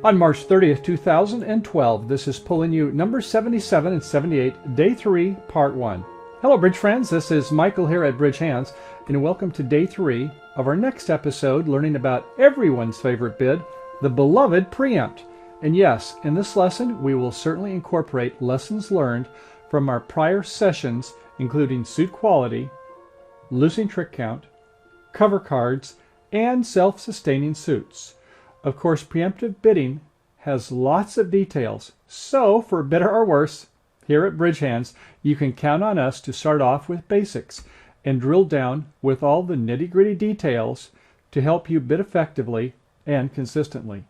On March 30th, 2012, this is Pulling You number 77 and 78, Day 3, Part 1. Hello, Bridge friends. This is Michael here at Bridge Hands, and welcome to Day 3 of our next episode, learning about everyone's favorite bid, the beloved Preempt. And yes, in this lesson, we will certainly incorporate lessons learned from our prior sessions, including suit quality, losing trick count, cover cards, and self-sustaining suits. Of course, preemptive bidding has lots of details, so for better or worse, here at Bridge Hands, you can count on us to start off with basics and drill down with all the nitty-gritty details to help you bid effectively and consistently.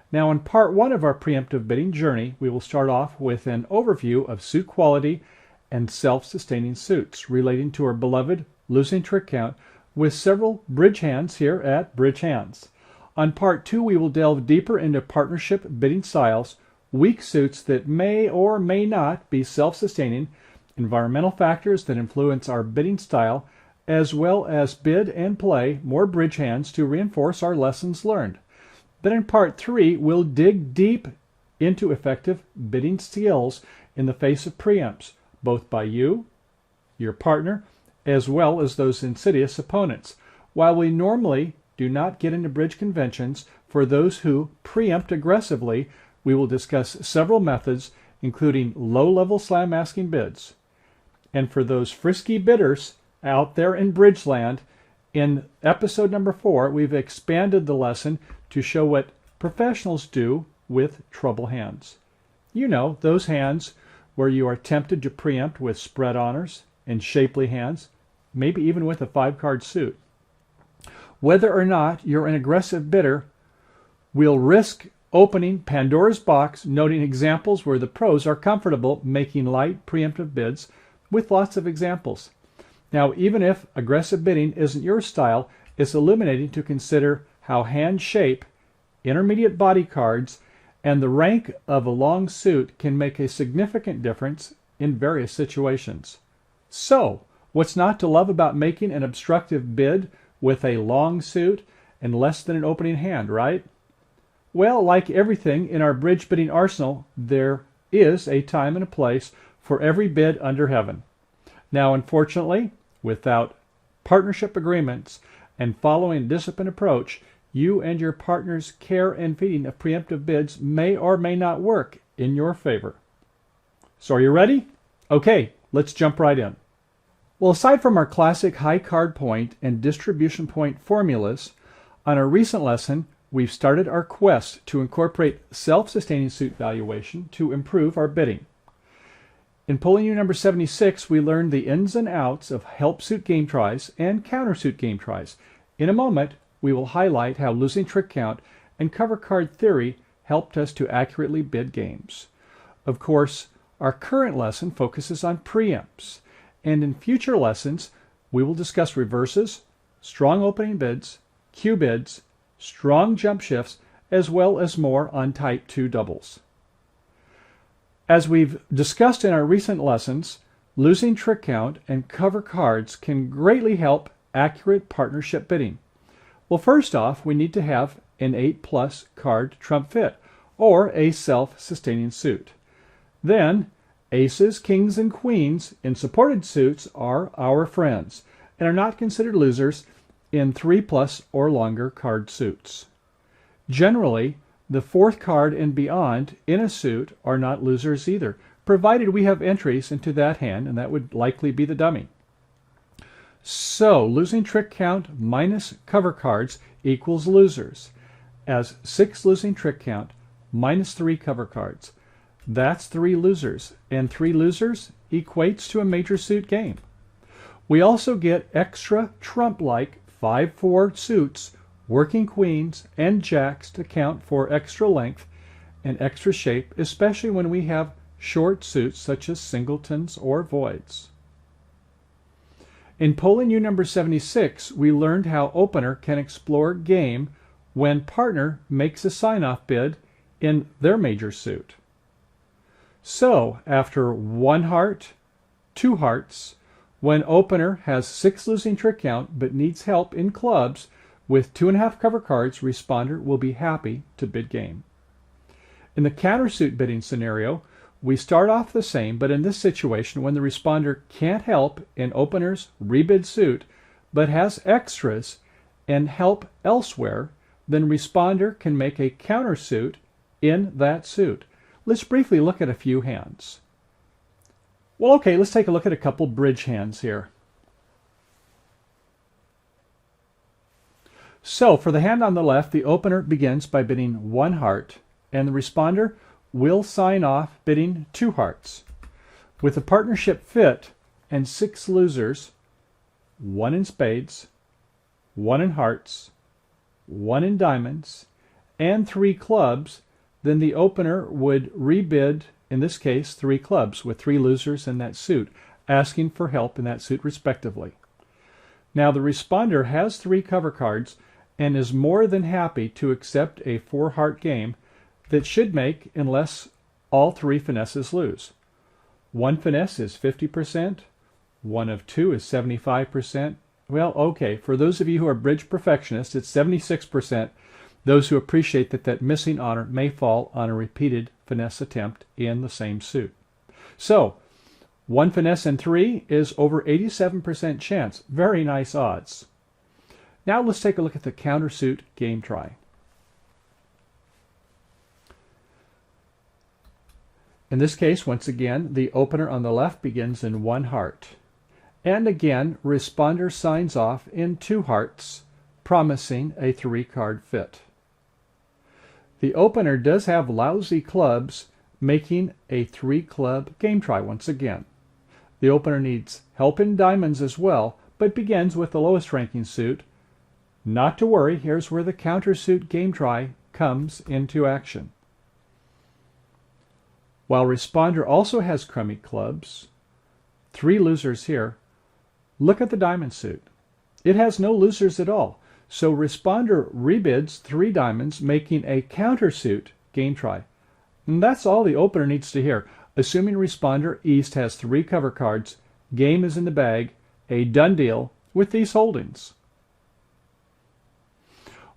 Now, in part 1 of our preemptive bidding journey, we will start off with an overview of suit quality and self-sustaining suits relating to our beloved losing trick count with several Bridge Hands here at Bridge Hands. On part 2, we will delve deeper into partnership bidding styles, weak suits that may or may not be self-sustaining, environmental factors that influence our bidding style, as well as bid and play more Bridge Hands to reinforce our lessons learned. Then in part 3, we'll dig deep into effective bidding skills in the face of preempts, both by you, your partner, as well as those insidious opponents. While we normally do not get into bridge conventions, for those who preempt aggressively, we will discuss several methods, including low-level slam asking bids. And for those frisky bidders out there in bridge land, in episode number 4, we've expanded the lesson to show what professionals do with trouble hands. You know, those hands where you are tempted to preempt with spread honors and shapely hands, maybe even with a 5-card suit. Whether or not you're an aggressive bidder, we'll risk opening Pandora's box, noting examples where the pros are comfortable making light preemptive bids with lots of examples. Now, even if aggressive bidding isn't your style, it's illuminating to consider how hand shape, intermediate body cards, and the rank of a long suit can make a significant difference in various situations. So, what's not to love about making an obstructive bid with a long suit and less than an opening hand, right? Well, like everything in our bridge bidding arsenal, there is a time and a place for every bid under heaven. Now, unfortunately, without partnership agreements and following a disciplined approach, you and your partner's care and feeding of preemptive bids may or may not work in your favor. So are you ready? Okay, let's jump right in. Well, aside from our classic high card point and distribution point formulas, on our recent lesson, we've started our quest to incorporate self-sustaining suit valuation to improve our bidding. In Pulling You number 76, we learned the ins and outs of help suit game tries and counter suit game tries. In a moment, we will highlight how losing trick count and cover card theory helped us to accurately bid games. Of course, our current lesson focuses on preempts. And in future lessons, we will discuss reverses, strong opening bids, Q bids, strong jump shifts, as well as more on Type 2 doubles. As we've discussed in our recent lessons, losing trick count and cover cards can greatly help accurate partnership bidding. Well, first off, we need to have an 8+ card trump fit, or a self-sustaining suit. Then, aces, kings, and queens in supported suits are our friends and are not considered losers in 3+ or longer card suits. Generally, the 4th card and beyond in a suit are not losers either, provided we have entries into that hand, and that would likely be the dummy. So, losing trick count minus cover cards equals losers, as 6 losing trick count minus 3 cover cards. That's 3 losers, and 3 losers equates to a major suit game. We also get extra trump-like 5-4 suits, working queens and jacks to count for extra length and extra shape, especially when we have short suits such as singletons or voids. In Pulling You number 76, we learned how opener can explore game when partner makes a sign-off bid in their major suit. So, after 1 heart, 2 hearts, when opener has 6 losing trick count but needs help in clubs with 2.5 cover cards, responder will be happy to bid game. In the countersuit bidding scenario, we start off the same, but in this situation, when the responder can't help in opener's rebid suit, but has extras and help elsewhere, then responder can make a countersuit in that suit. Let's briefly look at a few hands. Well, okay, let's take a look at a couple bridge hands here. So, for the hand on the left, the opener begins by bidding 1 heart, and the responder will sign off bidding 2 hearts. With a partnership fit and 6 losers, 1 in spades, 1 in hearts, 1 in diamonds, and 3 clubs, then the opener would rebid, in this case, 3 clubs with 3 losers in that suit, asking for help in that suit respectively. Now the responder has 3 cover cards and is more than happy to accept a 4-heart game that should make unless all 3 finesses lose. 1 finesse is 50%, 1 of 2 is 75%. Well, okay, for those of you who are bridge perfectionists, it's 76%. Those who appreciate that missing honor may fall on a repeated finesse attempt in the same suit. So, 1 finesse and 3 is over 87% chance. Very nice odds. Now let's take a look at the countersuit game try. In this case, once again, the opener on the left begins in 1 heart. And again, responder signs off in 2 hearts, promising a 3-card fit. The opener does have lousy clubs, making a 3-club game try once again. The opener needs help in diamonds as well, but begins with the lowest ranking suit. Not to worry, here's where the countersuit game try comes into action. While responder also has crummy clubs, 3 losers here, look at the diamond suit. It has no losers at all. So responder rebids 3 diamonds, making a countersuit game try. And that's all the opener needs to hear. Assuming responder East has 3 cover cards, game is in the bag, a done deal with these holdings.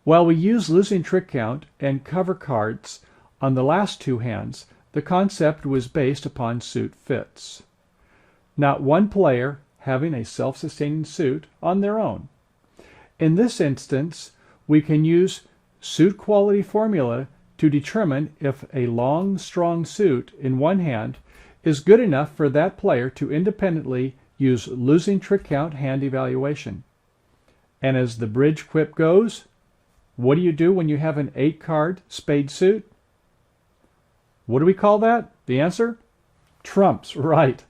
While we use losing trick count and cover cards on the last 2 hands, the concept was based upon suit fits. Not one player having a self-sustaining suit on their own. In this instance, we can use suit quality formula to determine if a long, strong suit in one hand is good enough for that player to independently use losing trick count hand evaluation. And as the bridge quip goes, what do you do when you have an 8-card spade suit? What do we call that? The answer? Trumps, right.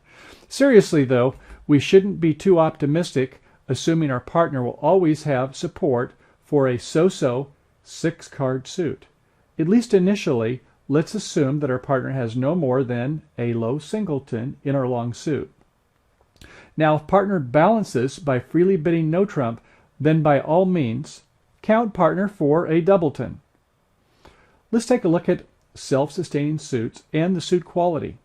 Seriously though, we shouldn't be too optimistic, assuming our partner will always have support for a so-so 6-card suit. At least initially, let's assume that our partner has no more than a low singleton in our long suit. Now, if partner balances by freely bidding no trump, then by all means, count partner for a doubleton. Let's take a look at self-sustaining suits and the suit quality.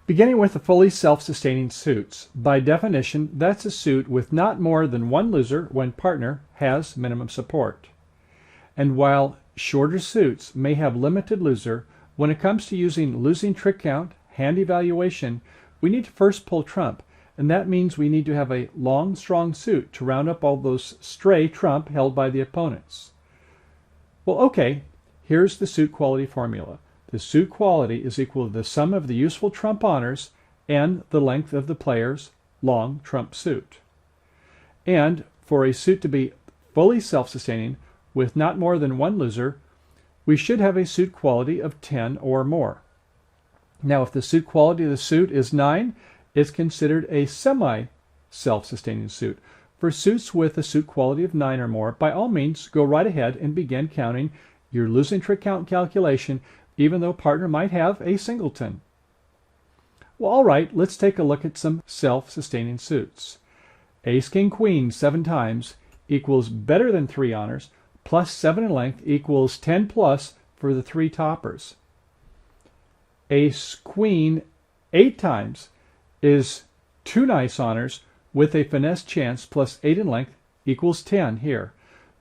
Beginning with the fully self-sustaining suits, by definition, that's a suit with not more than 1 loser when partner has minimum support. And while shorter suits may have limited loser, when it comes to using losing trick count, hand evaluation, we need to first pull trump, and that means we need to have a long, strong suit to round up all those stray trump held by the opponents. Well, okay, here's the suit quality formula. The suit quality is equal to the sum of the useful trump honors and the length of the player's long trump suit. And for a suit to be fully self-sustaining with not more than 1 loser, we should have a suit quality of 10 or more. Now, if the suit quality of the suit is 9, it's considered a semi-self-sustaining suit. For suits with a suit quality of 9 or more, by all means, go right ahead and begin counting your losing trick count calculation, even though partner might have a singleton. Well, all right, let's take a look at some self-sustaining suits. Ace, King, Queen 7 times equals better than 3 honors, plus 7 in length equals 10 plus for the 3 toppers. Ace, Queen 8 times is 2 nice honors with a finesse chance plus 8 in length equals 10 here.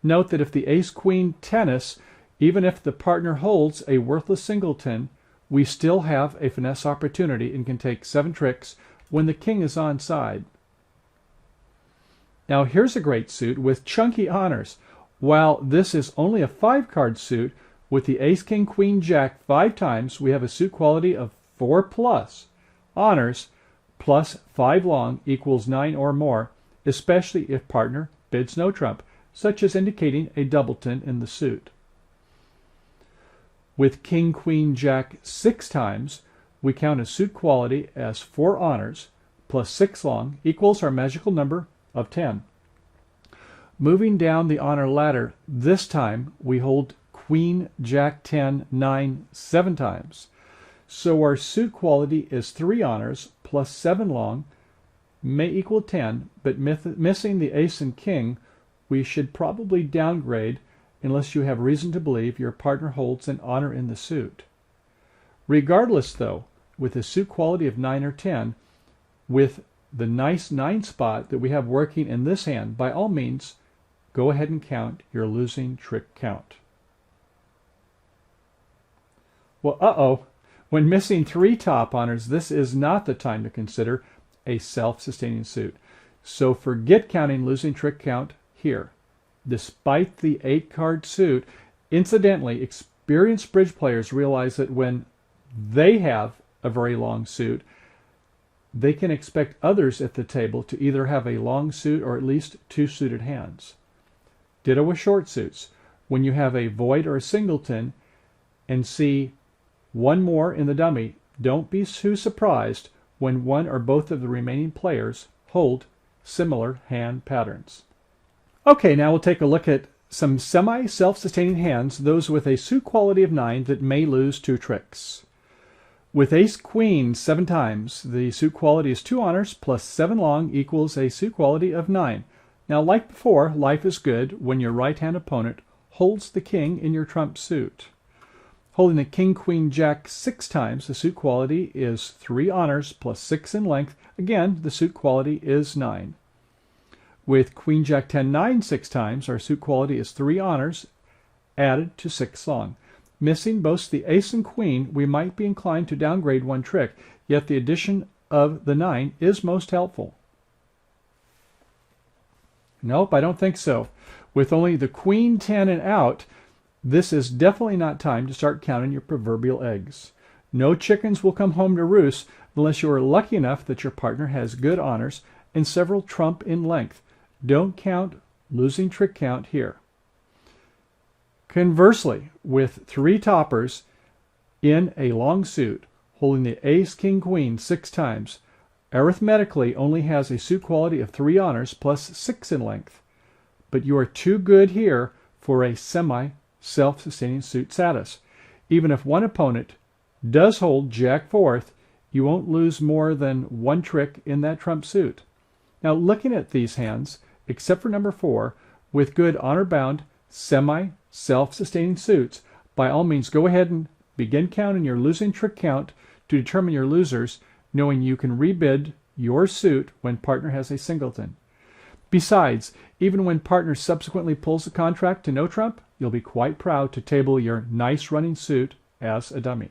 Note that if the Ace, Queen tennis Even if the partner holds a worthless singleton, we still have a finesse opportunity and can take 7 tricks when the king is on side. Now here's a great suit with chunky honors. While this is only a 5-card suit, with the ace, king, queen, jack 5 times, we have a suit quality of 4 plus. Honors plus 5 long equals 9 or more, especially if partner bids no trump, such as indicating a doubleton in the suit. With king, queen, jack 6 times, we count a suit quality as 4 honors plus 6 long equals our magical number of 10. Moving down the honor ladder, this time we hold queen, jack 10, 9, 7 times. So our suit quality is 3 honors plus 7 long may equal 10, but missing the ace and king, we should probably downgrade unless you have reason to believe your partner holds an honor in the suit. Regardless, though, with a suit quality of 9 or 10, with the nice 9 spot that we have working in this hand, by all means, go ahead and count your losing trick count. Well, when missing 3 top honors, this is not the time to consider a self-sustaining suit. So forget counting losing trick count here. Despite the 8-card suit, incidentally, experienced bridge players realize that when they have a very long suit, they can expect others at the table to either have a long suit or at least 2 suited hands. Ditto with short suits. When you have a void or a singleton and see one more in the dummy, don't be too surprised when one or both of the remaining players hold similar hand patterns. Okay, now we'll take a look at some semi-self-sustaining hands, those with a suit quality of 9 that may lose 2 tricks. With ace queen 7 times, the suit quality is 2 honors plus 7 long equals a suit quality of 9. Now, like before, life is good when your right-hand opponent holds the king in your trump suit. Holding the king, queen, jack 6 times, the suit quality is 3 honors plus 6 in length. Again, the suit quality is 9. With queen, jack 10, 9 6 times, our suit quality is 3 honors added to 6 long. Missing both the ace and queen, we might be inclined to downgrade 1 trick, yet the addition of the 9 is most helpful. Nope, I don't think so. With only the queen, 10, and out, this is definitely not time to start counting your proverbial eggs. No chickens will come home to roost unless you are lucky enough that your partner has good honors and several trump in length. Don't count losing trick count here. Conversely, with 3 toppers in a long suit, holding the ace, king, queen 6 times, arithmetically only has a suit quality of 3 honors plus 6 in length. But you are too good here for a semi-self-sustaining suit status. Even if one opponent does hold jack 4th, you won't lose more than 1 trick in that trump suit. Now, looking at these hands, except for number 4, with good honor-bound, semi-self-sustaining suits, by all means go ahead and begin counting your losing trick count to determine your losers, knowing you can rebid your suit when partner has a singleton. Besides, even when partner subsequently pulls the contract to no trump, you'll be quite proud to table your nice running suit as a dummy.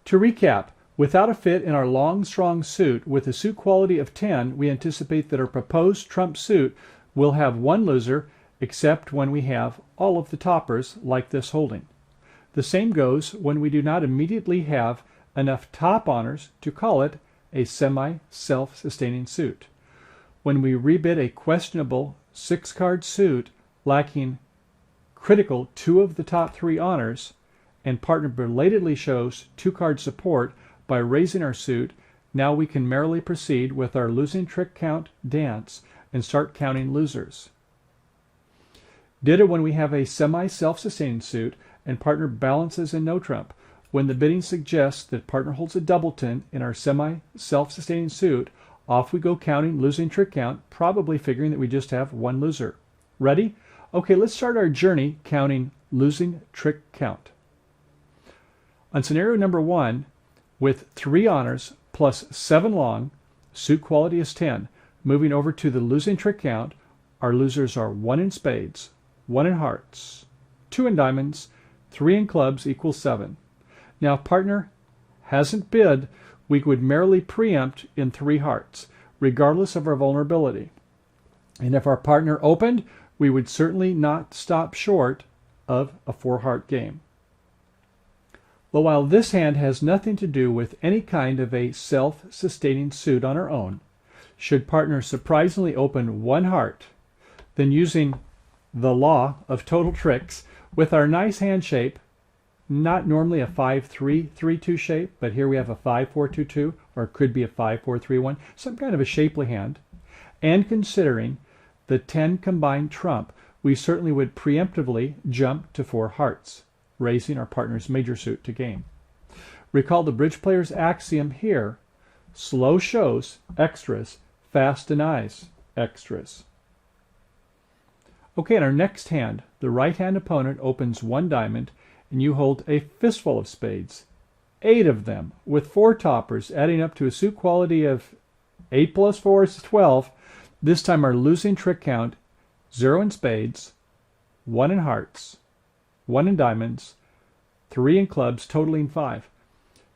To recap, without a fit in our long, strong suit, with a suit quality of 10, we anticipate that our proposed trump suit will have 1 loser, except when we have all of the toppers like this holding. The same goes when we do not immediately have enough top honors to call it a semi-self-sustaining suit. When we rebid a questionable 6-card suit lacking critical 2 of the top 3 honors, and partner belatedly shows 2-card support by raising our suit, now we can merrily proceed with our losing trick count dance and start counting losers. Ditto when we have a semi-self-sustaining suit and partner balances in no trump. When the bidding suggests that partner holds a doubleton in our semi-self-sustaining suit, off we go counting losing trick count, probably figuring that we just have 1 loser. Ready? Okay, let's start our journey counting losing trick count. On scenario number 1, with 3 honors plus 7 long, suit quality is 10. Moving over to the losing trick count, our losers are 1 in spades, 1 in hearts, 2 in diamonds, 3 in clubs equals 7. Now if partner hasn't bid, we would merely preempt in 3 hearts, regardless of our vulnerability. And if our partner opened, we would certainly not stop short of a 4-heart game. But while this hand has nothing to do with any kind of a self-sustaining suit on our own, should partner surprisingly open 1 heart, then using the law of total tricks, with our nice hand shape, not normally a 5-3-3-2 shape, but here we have a 5-4-2-2, or it could be a 5-4-3-1, some kind of a shapely hand, and considering the 10 combined trump, we certainly would preemptively jump to 4 hearts, raising our partner's major suit to game. Recall the bridge player's axiom here: slow shows extras, fast denies extras. Okay, in our next hand, the right-hand opponent opens 1 diamond, and you hold a fistful of spades, 8 of them, with 4 toppers, adding up to a suit quality of 8 plus 4 is 12. This time our losing trick count, 0 in spades, 1 in hearts, 1 in diamonds, 3 in clubs, totaling 5.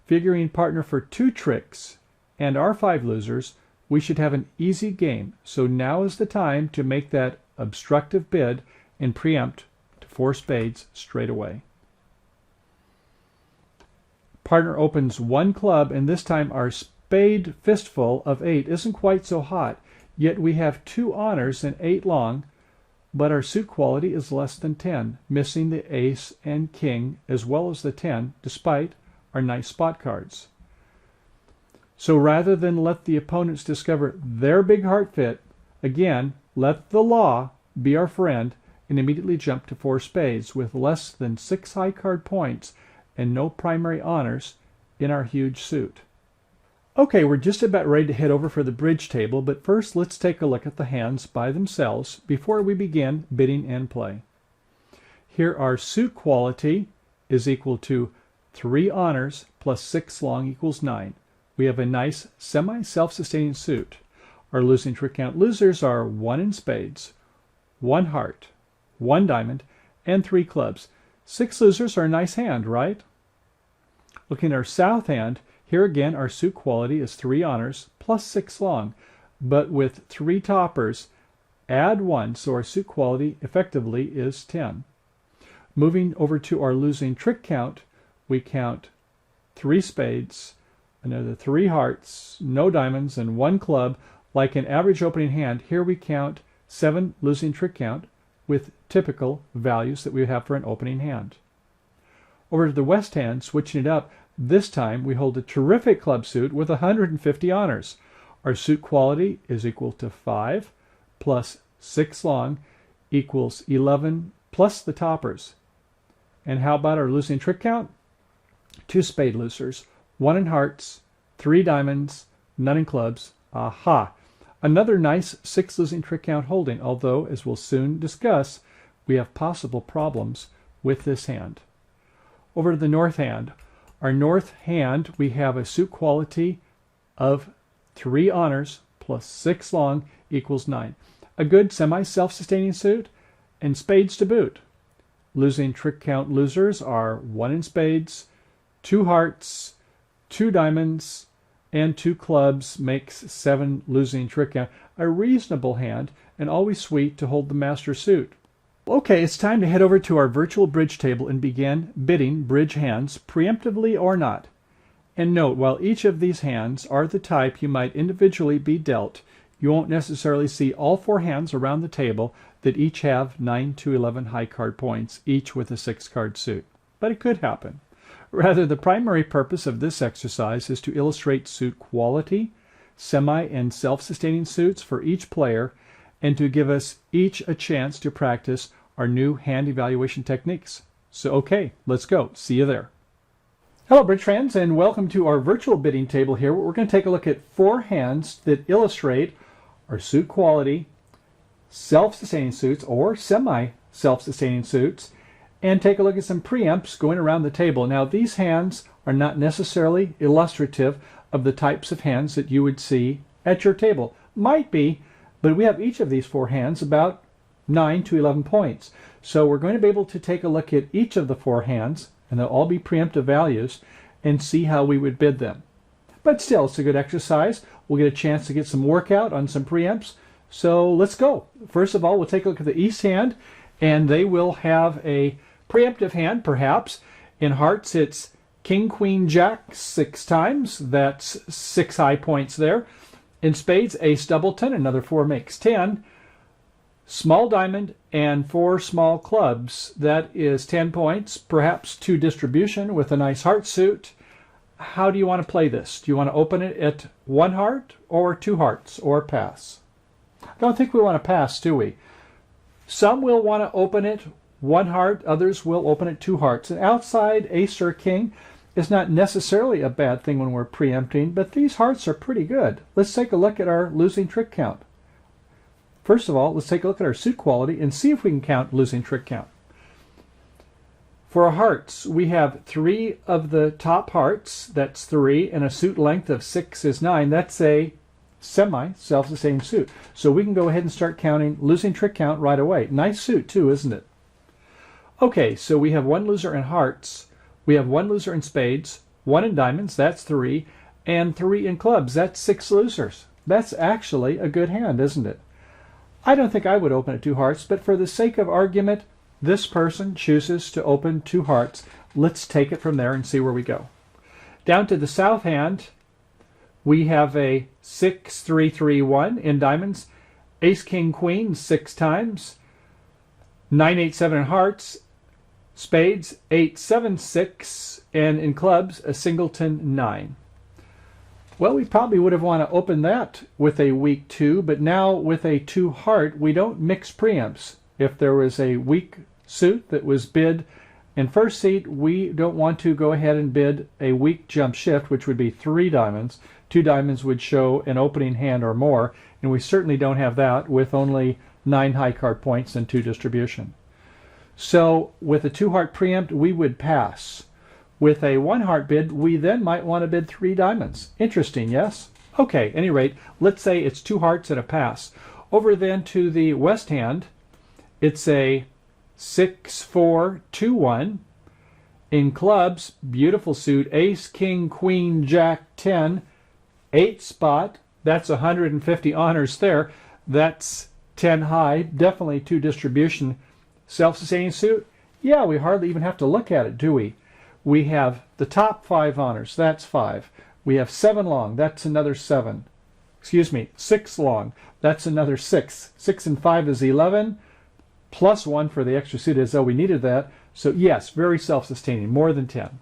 Figuring partner for 2 tricks and our 5 losers, we should have an easy game. So now is the time to make that obstructive bid and preempt to 4 spades straight away. Partner opens 1 club, and this time our spade fistful of 8 isn't quite so hot, yet we have 2 honors and 8 long, but our suit quality is less than 10, missing the ace and king as well as the 10, despite our nice spot cards. So rather than let the opponents discover their big heart fit, again, let the law be our friend and immediately jump to 4 spades with less than 6 high card points and no primary honors in our huge suit. Okay, we're just about ready to head over for the bridge table, but first let's take a look at the hands by themselves before we begin bidding and play. Here our suit quality is equal to 3 honors plus 6 long equals 9. We have a nice semi-self-sustaining suit. Our losing trick count losers are 1 in spades, 1 heart, 1 diamond, and 3 clubs. 6 losers are a nice hand, right? Looking at our south hand, here again our suit quality is 3 honors plus 6 long, but with 3 toppers, add 1, so our suit quality effectively is 10. Moving over to our losing trick count, we count 3 spades, another 3 hearts, no diamonds, and 1 club. Like an average opening hand, here we count 7 losing trick count with typical values that we would have for an opening hand. Over to the west hand, switching it up, this time we hold a terrific club suit with 150 honors. Our suit quality is equal to 5 plus 6 long equals 11 plus the toppers. And how about our losing trick count? 2 spade losers, 1 in hearts, 3 diamonds, none in clubs. Aha! Another nice 6 losing trick count holding, although, as we'll soon discuss, we have possible problems with this hand. Over to the north hand. Our north hand, we have a suit quality of 3 honors plus 6 long equals 9. A good semi-self-sustaining suit, and spades to boot. Losing trick count losers are 1 in spades, 2 hearts, 2 diamonds, and 2 clubs makes 7 losing trick count. A reasonable hand, and always sweet to hold the master suit. Okay, it's time to head over to our virtual bridge table and begin bidding bridge hands, preemptively or not. And note, while each of these hands are the type you might individually be dealt, you won't necessarily see all 4 hands around the table that each have 9 to 11 high card points, each with a 6 card suit. But it could happen. Rather, the primary purpose of this exercise is to illustrate suit quality, semi and self-sustaining suits for each player, and to give us each a chance to practice our new hand evaluation techniques. So okay, let's go. See you there. Hello bridge fans, and welcome to our virtual bidding table here. We're going to take a look at 4 hands that illustrate our suit quality, self-sustaining suits or semi-self-sustaining suits, and take a look at some preempts going around the table. Now these hands are not necessarily illustrative of the types of hands that you would see at your table. Might be, but we have each of these 4 hands about 9 to 11 points. So we're going to be able to take a look at each of the 4 hands, and they'll all be preemptive values, and see how we would bid them. But still, it's a good exercise. We'll get a chance to get some workout on some preempts. So let's go. First of all, we'll take a look at the East hand, and they will have a preemptive hand, perhaps. In hearts, it's King, Queen, Jack 6 times. That's 6 high points there. In spades, Ace, Doubleton, another 4 makes 10. Small diamond and 4 small clubs. That is 10 points, perhaps 2 distribution with a nice heart suit. How do you want to play this? Do you want to open it at 1 heart or 2 hearts or pass? I don't think we want to pass, do we? Some will want to open it 1 heart, others will open it 2 hearts. And outside Ace or King is not necessarily a bad thing when we're preempting, but these hearts are pretty good. Let's take a look at our losing trick count. First of all, let's take a look at our suit quality and see if we can count losing trick count. For our hearts, we have 3 of the top hearts, that's 3, and a suit length of 6 is 9. That's a semi-self-sustaining suit. So we can go ahead and start counting losing trick count right away. Nice suit too, isn't it? Okay, so we have 1 loser in hearts, we have 1 loser in spades, 1 in diamonds, that's 3, and 3 in clubs, that's 6 losers. That's actually a good hand, isn't it? I don't think I would open at 2 hearts, but for the sake of argument, this person chooses to open 2 hearts. Let's take it from there and see where we go. Down to the south hand, we have a 6-3-3-1 in diamonds, Ace, King, Queen 6 times, 9-8-7 in hearts, spades 8-7-6, and in clubs a singleton 9. Well, we probably would have want to open that with a weak 2, but now with a 2 heart, we don't mix preempts. If there was a weak suit that was bid in first seat, we don't want to go ahead and bid a weak jump shift, which would be 3 diamonds. 2 diamonds would show an opening hand or more, and we certainly don't have that with only 9 high card points and 2 distribution. So with a 2 heart preempt, we would pass. With a 1 heart bid, we then might want to bid 3 diamonds. Interesting, yes? Okay, any rate, let's say it's 2 hearts and a pass. Over then to the west hand, it's a 6-4-2-1. In clubs, beautiful suit, Ace, King, Queen, Jack, 10, 8 spot. That's 150 honors there. That's 10 high, definitely 2 distribution. Self-sustaining suit? Yeah, we hardly even have to look at it, do we? We have the top 5 honors, that's 5. We have 7 long, that's another 7. Excuse me, 6 long, that's another 6. 6 and 5 is 11, plus 1 for the extra suit as though we needed that. So yes, very self-sustaining, more than 10.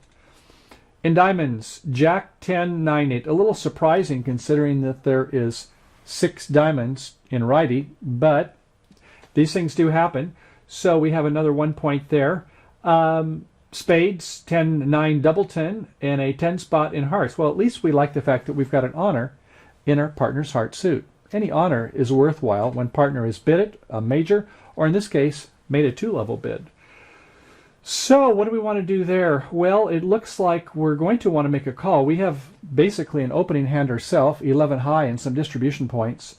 In diamonds, Jack, 10, 9, 8. A little surprising considering that there is 6 diamonds in righty, but these things do happen. So we have another 1 point there. Spades, 10, 9, Doubleton, and a 10 spot in hearts. Well, at least we like the fact that we've got an honor in our partner's heart suit. Any honor is worthwhile when partner has bid it, a major, or in this case, made a 2-level bid. So what do we want to do there? Well, it looks like we're going to want to make a call. We have basically an opening hand ourselves, 11 high and some distribution points.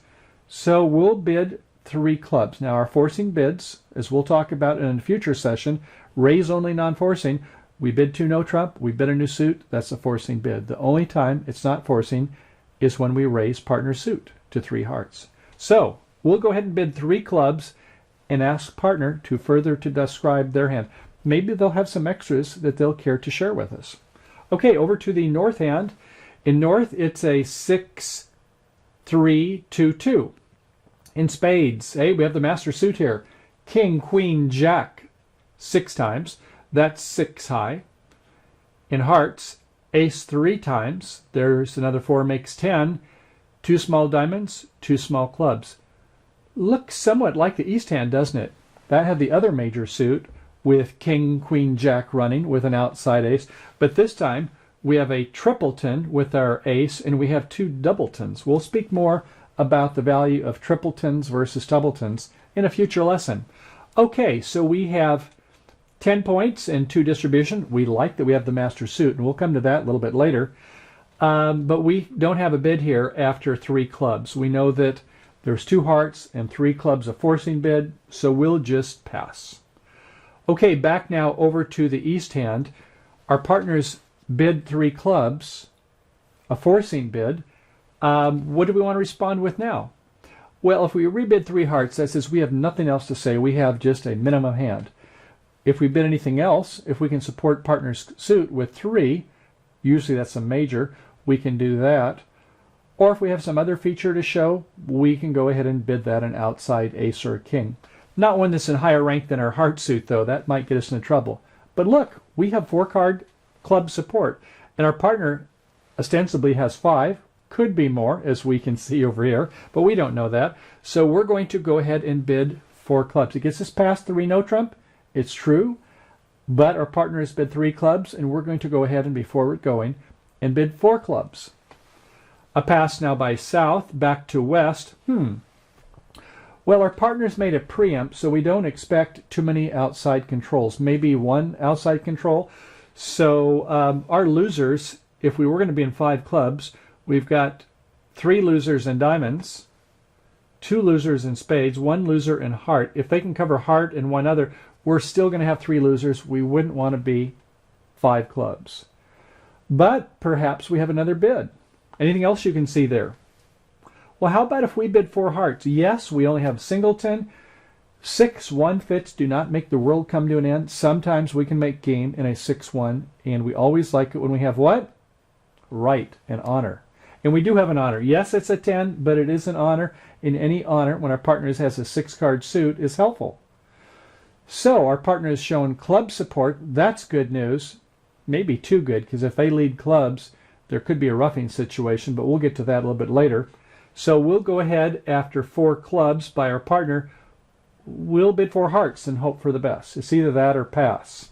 So we'll bid 3 clubs. Now our forcing bids, as we'll talk about in a future session, raise only non-forcing. We bid 2 no trump, we bid a new suit, that's a forcing bid. The only time it's not forcing is when we raise partner suit to 3 hearts. So we'll go ahead and bid 3 clubs and ask partner to further to describe their hand. Maybe they'll have some extras that they'll care to share with us. Okay, over to the north hand. In north, it's a 6-3-2-2. In spades, hey, we have the master suit here. King, Queen, Jack, 6 times. That's 6 high. In hearts, Ace 3 times. There's another 4 makes 10. 2 small diamonds, 2 small clubs. Looks somewhat like the east hand, doesn't it? That had the other major suit with King, Queen, Jack running with an outside ace. But this time, we have a tripleton with our ace, and we have 2 doubletons. We'll speak more about the value of tripletons versus doubletons in a future lesson. Okay, so we have 10 points and 2 distribution. We like that we have the master suit, and we'll come to that a little bit later. But we don't have a bid here after 3 clubs. We know that There's 2 hearts and 3 clubs, a forcing bid, so we'll just pass. Okay, back now over to the east hand. Our partners bid 3 clubs, a forcing bid. What do we want to respond with now? Well, if we rebid 3 hearts, that says we have nothing else to say. We have just a minimum hand. If we bid anything else, if we can support partner's suit with 3, usually that's a major, we can do that. Or if we have some other feature to show, we can go ahead and bid that an outside ace or a king. Not one that's in higher rank than our heart suit, though. That might get us into trouble. But look, we have 4-card club support, and our partner ostensibly has 5. Could be more, as we can see over here, but we don't know that. So we're going to go ahead and bid 4 clubs. It gets us past 3 no trump. It's true, but our partner has bid 3 clubs, and we're going to go ahead and be forward going and bid 4 clubs. A pass now by south, back to west. Well, our partner's made a preempt, so we don't expect too many outside controls. Maybe 1 outside control. So our losers, if we were going to be in 5 clubs, we've got 3 losers in diamonds, 2 losers in spades, 1 loser in heart. If they can cover heart and 1 other, we're still going to have 3 losers. We wouldn't want to be 5 clubs. But perhaps we have another bid. Anything else you can see there? Well, how about if we bid 4 hearts? Yes, we only have singleton. 6-1 fits do not make the world come to an end. Sometimes we can make game in a 6-1, and we always like it when we have what? Right, an honor. And we do have an honor. Yes, it's a 10, but it is an honor. In any honor, when our partner has a 6-card suit, is helpful. So our partner has shown club support. That's good news. Maybe too good, because if they lead clubs, there could be a roughing situation, but we'll get to that a little bit later. So we'll go ahead after 4 clubs by our partner. We'll bid 4 hearts and hope for the best. It's either that or pass.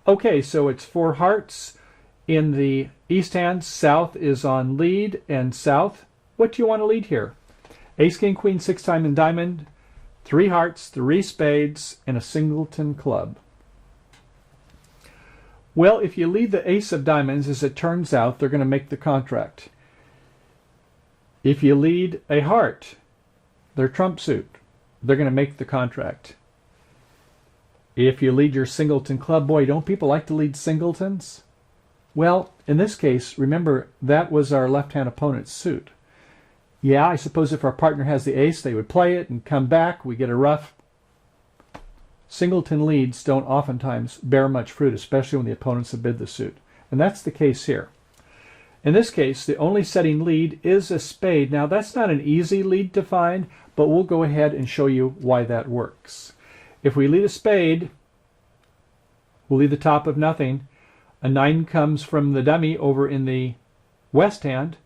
Okay, so it's 4 hearts. In the east hand, south is on lead, and south, what do you want to lead here? Ace, king, queen, 6 time in diamond, 3 hearts, 3 spades, and a singleton club. Well, if you lead the ace of diamonds, as it turns out, they're going to make the contract. If you lead a heart, their trump suit, they're going to make the contract. If you lead your singleton club, boy, don't people like to lead singletons? Well, in this case, remember, that was our left-hand opponent's suit. Yeah, I suppose if our partner has the ace, they would play it and come back. We get a rough. Singleton leads don't oftentimes bear much fruit, especially when the opponents have bid the suit. And that's the case here. In this case, the only setting lead is a spade. Now, that's not an easy lead to find, but we'll go ahead and show you why that works. If we lead a spade, we'll lead the top of nothing. A 9 comes from the dummy over in the west hand.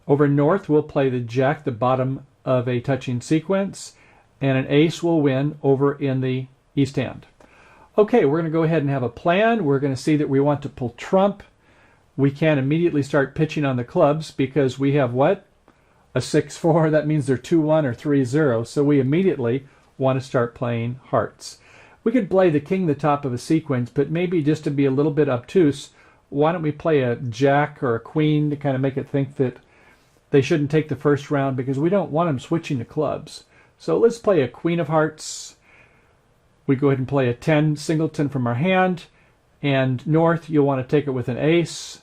Over north, we'll play the jack, the bottom of a touching sequence, and an ace will win over in the east hand. Okay, we're going to go ahead and have a plan. We're going to see that we want to pull trump. We can't immediately start pitching on the clubs because we have what? A 6-4. That means they're 2-1 or 3-0. So we immediately want to start playing hearts. We could play the king the top of a sequence, but maybe just to be a little bit obtuse, why don't we play a jack or a queen to kind of make it think that they shouldn't take the first round, because we don't want them switching to clubs. So let's play a queen of hearts. We go ahead and play a 10 singleton from our hand. And north, you'll want to take it with an ace.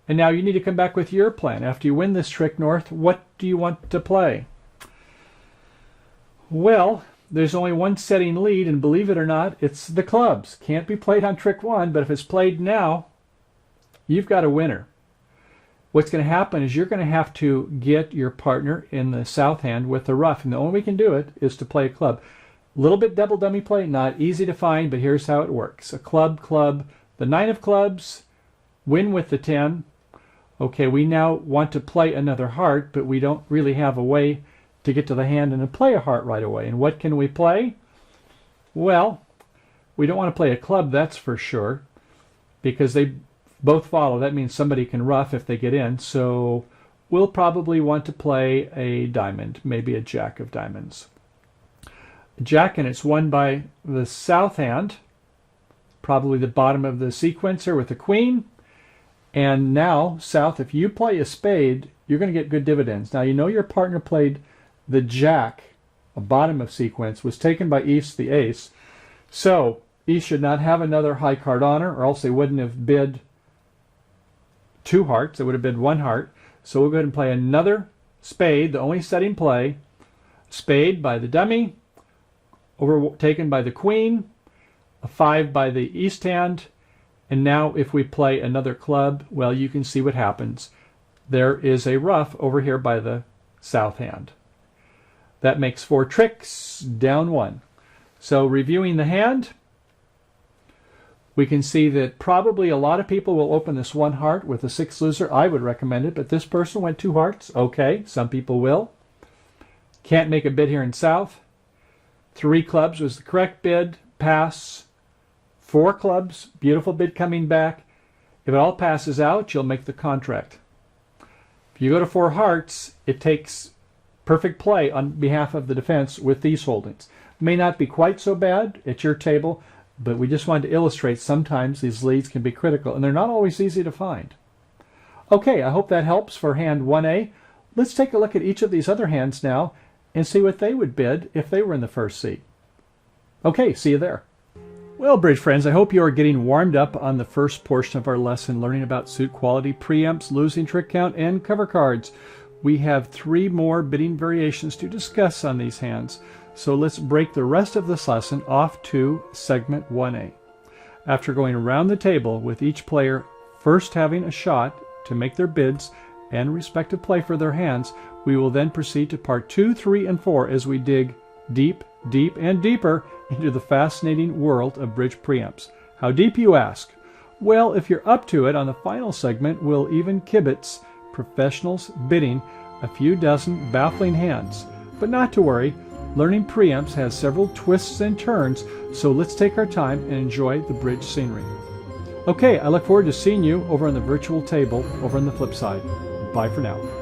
And now you need to come back with your plan. After you win this trick, north, what do you want to play? Well, there's only one setting lead, and believe it or not, it's the clubs. Can't be played on trick 1, but if it's played now, you've got a winner. What's going to happen is you're going to have to get your partner in the south hand with the rough, and the only way we can do it is to play a club. A little bit double dummy play, not easy to find, but here's how it works. A club, club, the 9 of clubs, win with the 10. Okay, we now want to play another heart, but we don't really have a way to get to the hand and to play a heart right away. And what can we play? Well, we don't want to play a club, that's for sure, because they both follow. That means somebody can rough if they get in. So we'll probably want to play a diamond, maybe a jack of diamonds. Jack, and it's won by the south hand, probably the bottom of the sequencer with the queen. And now, south, if you play a spade, you're going to get good dividends. Now, you know your partner played the jack, a bottom of sequence, was taken by East the ace. So East should not have another high card honor, or else they wouldn't have bid 2 hearts. They would have bid 1 heart. So we'll go ahead and play another spade, the only setting play. Spade by the dummy, overtaken by the queen, a 5 by the East hand, and now if we play another club, well, you can see what happens. There is a ruff over here by the South hand. That makes 4 tricks, down 1. So reviewing the hand, we can see that probably a lot of people will open this 1 heart with a 6 loser. I would recommend it, but this person went 2 hearts. Okay, some people will. Can't make a bid here in South. 3 clubs was the correct bid. Pass. 4 clubs, beautiful bid coming back. If it all passes out, you'll make the contract. If you go to 4 hearts, it takes perfect play on behalf of the defense with these holdings. May not be quite so bad at your table, but we just wanted to illustrate sometimes these leads can be critical, and they're not always easy to find. Okay, I hope that helps for hand 1A. Let's take a look at each of these other hands now and see what they would bid if they were in the first seat. Okay, see you there. Well, bridge friends, I hope you are getting warmed up on the first portion of our lesson, learning about suit quality, preempts, losing trick count, and cover cards. We have 3 more bidding variations to discuss on these hands, so let's break the rest of this lesson off to segment 1A. After going around the table with each player first having a shot to make their bids and respective play for their hands, we will then proceed to part 2, 3, and 4 as we dig deep, deep, and deeper into the fascinating world of bridge preempts. How deep, you ask? Well, if you're up to it, on the final segment, we'll even kibitz professionals bidding a few dozen baffling hands. But not to worry, learning preempts has several twists and turns, so let's take our time and enjoy the bridge scenery. Okay, I look forward to seeing you over on the virtual table over on the flip side. Bye for now.